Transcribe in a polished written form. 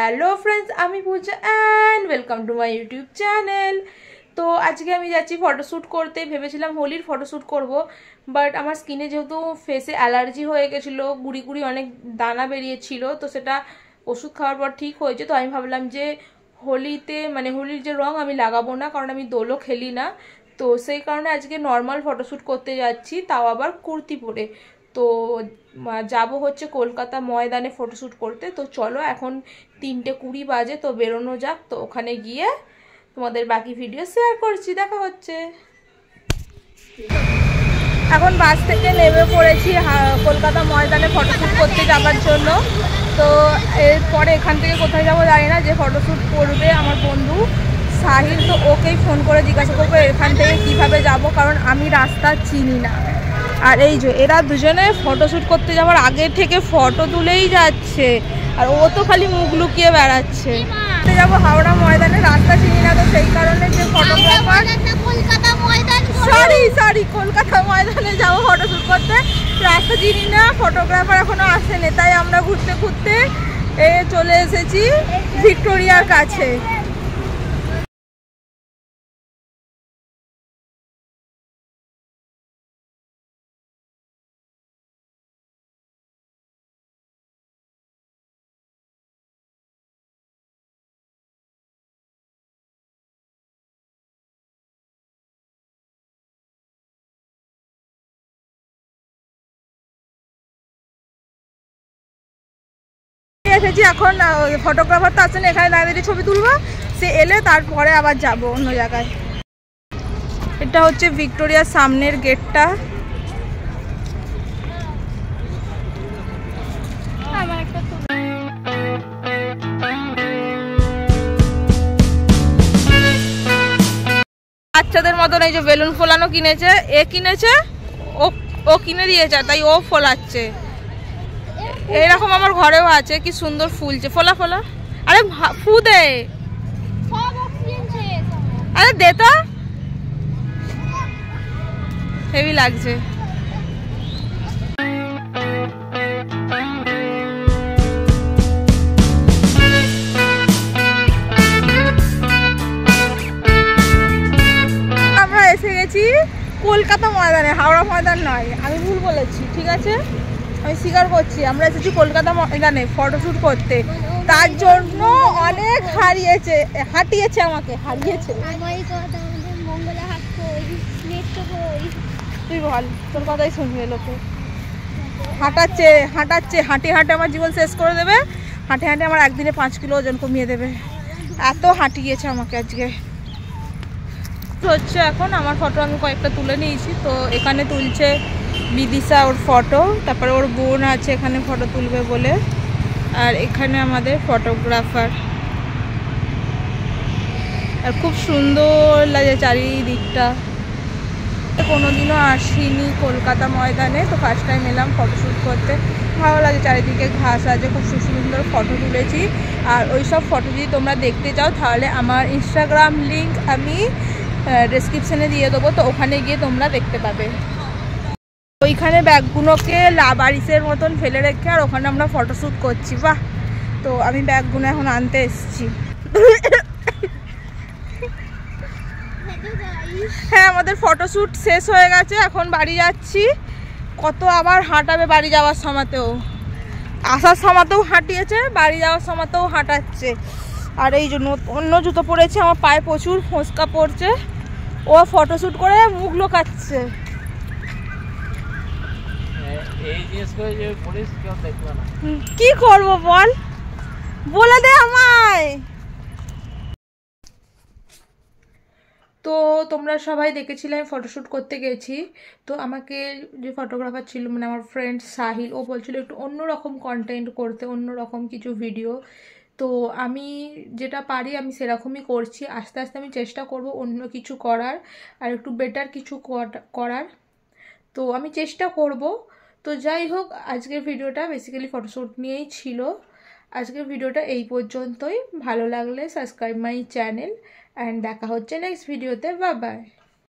Hello friends, আমি Puja and welcome to my YouTube channel. তো আজকে আমি যাচ্ছি ফটোশ্যুট করতে। ভেবেছিলাম হোলির ফটোশ্যুট করব, বাট আমার স্কিনে যেহেতু ফেসে অ্যালার্জি হয়ে গেছিলো, গুড়ি গুড়ি অনেক দানা বেরিয়েছিল, তো সেটা ওষুধ খাওয়ার পর ঠিক হয়েছে। তো আমি ভাবলাম যে হোলিতে মানে হোলির যে রং আমি লাগাবো না, কারণ আমি দোলও খেলি না। তো সেই কারণে আজকে নর্মাল ফটোশ্যুট করতে যাচ্ছি, তাও আবার কুর্তি পরে। তো যাব হচ্ছে কলকাতা ময়দানে ফটোশ্যুট করতে। তো চলো, এখন 3:20 বাজে, তো বেরোনো যাক। তো ওখানে গিয়ে তোমাদের বাকি ভিডিও শেয়ার করছি, দেখা হচ্ছে। এখন বাস থেকে নেমে পড়েছি কলকাতা ময়দানে ফটোশ্যুট করতে যাওয়ার জন্য। তো এরপরে এখান থেকে কোথায় যাবো জানি না। যে ফটোশ্যুট করবে আমার বন্ধু সাহিল, তো ওকেই ফোন করে জিজ্ঞাসা করবো এখান থেকে কীভাবে যাব, কারণ আমি রাস্তা চিনি না। আর এই যে এরা দুজনে ফটোশ্যুট করতে যাওয়ার আগে থেকে ফটো তুলেই যাচ্ছে, আর ও তো খালি মুখ লুকিয়ে বেড়াচ্ছে। যাবো হাওড়া ময়দানে, রাস্তা চিনি না, তো সেই কারণে যে ফটোগ্রাফার কলকাতা ময়দানে যাবো ফটোশ্যুট করতে, রাস্তা চিনি না, ফটোগ্রাফার এখনো আসেনি। তাই আমরা ঘুরতে ঘুরতে চলে এসেছি ভিক্টোরিয়ার কাছে। এসেছি এখন, ফটোগ্রাফার তো আসেন, এখানে দাঁড়িয়ে ছবি তুলবো, সে এলে তারপরে আবার যাব অন্য জায়গায়। এটা হচ্ছে ভিক্টোরিয়ার সামনের গেটটা। বাচ্চাদের মতন এই যে বেলুন ফোলানো কিনেছে, কিনেছে, ও কিনে দিয়েছে, তাই ও ফোলাচ্ছে। এরকম আমার ঘরেও আছে, কি সুন্দর ফুলছে। ফোলা ফোলা, আরে ফু দে, আরে দে তো, হেভি লাগছে। আমরা এসে গেছি কলকাতা ময়দানে, হাওড়া ময়দান নয়, আমি ভুল বলেছি, ঠিক আছে, আমি স্বীকার করছি। আমরা এসেছি কলকাতা ময়দানে ফটোশ্যুট করতে, তার জন্য অনেক হাঁটিয়েছে আমাকে, হারিয়েছে। তুই বল, তোর কথাই শুনবে লোকে। হাঁটাচ্ছে হাঁটে হাঁটে আমার জীবন শেষ করে দেবে। হাঁটে হাঁটে আমার একদিনে 5 কিলো ওজন কমিয়ে দেবে, এত হাঁটিয়েছে আমাকে আজকে। হচ্ছে এখন আমার ফটো আমি কয়েকটা তুলে নিয়েছি। তো এখানে তুলছে বিদিশা ওর ফটো, তারপরে ওর বোন আছে এখানে ফটো তুলবে বলে, আর এখানে আমাদের ফটোগ্রাফার। আর খুব সুন্দর লাগে চারিদিকটা। কোনোদিনও আসিনি কলকাতা ময়দানে, তো ফার্স্ট টাইম এলাম ফটোশ্যুট করতে। ভালো লাগে, চারিদিকে ঘাস আছে, খুব সুন্দর ফটো তুলেছি। আর ওই সব ফটো যদি তোমরা দেখতে চাও তাহলে আমার ইনস্টাগ্রাম লিঙ্ক আমি ডেসক্রিপশানে দিয়ে দেবো, তো ওখানে গিয়ে তোমরা দেখতে পাবে। ওইখানে ব্যাগগুলোকে লাবারিসের মতন ফেলে রেখে আর ওখানে আমরা ফটোশ্যুট করছি। বাহ! তো আমি ব্যাগগুলো এখন আনতে এসেছি। হ্যাঁ, আমাদের ফটোশ্যুট শেষ হয়ে গেছে, এখন বাড়ি যাচ্ছি। কত আবার হাঁটাবে বাড়ি যাওয়ার সময়তেও, আসার সময়তেও হাঁটিয়েছে, বাড়ি যাওয়ার সময়তেও হাঁটাচ্ছে। আর এই জন্য অন্য জুতো পরেছে, আমার পায়ে প্রচুর ফোঁসকা পড়ছে। ও ফটোশ্যুট করে মুখ লোকাচ্ছে। কি করবো বল, বলে দে আমায়। তো তোমরা সবাই দেখেছিলে আমি ফটোশ্যুট করতে গেছি। তো আমাকে যে ফটোগ্রাফার ছিল, মানে আমার ফ্রেন্ড সাহিল, ও বলছিল একটু অন্যরকম কন্টেন্ট করতে, অন্যরকম কিছু ভিডিও। তো আমি যেটা পারি আমি সেরকমই করছি। আস্তে আস্তে আমি চেষ্টা করব অন্য কিছু করার, আর একটু বেটার কিছু করার। তো আমি চেষ্টা করব। তো যাই হোক, আজকের ভিডিওটা বেসিক্যালি ফটোশ্যুট নিয়েই ছিল। আজকের ভিডিওটা এই পর্যন্তই। ভালো লাগলে সাবস্ক্রাইব মাই চ্যানেল, অ্যান্ড দেখা হচ্ছে নেক্সট ভিডিওতে। Bye bye.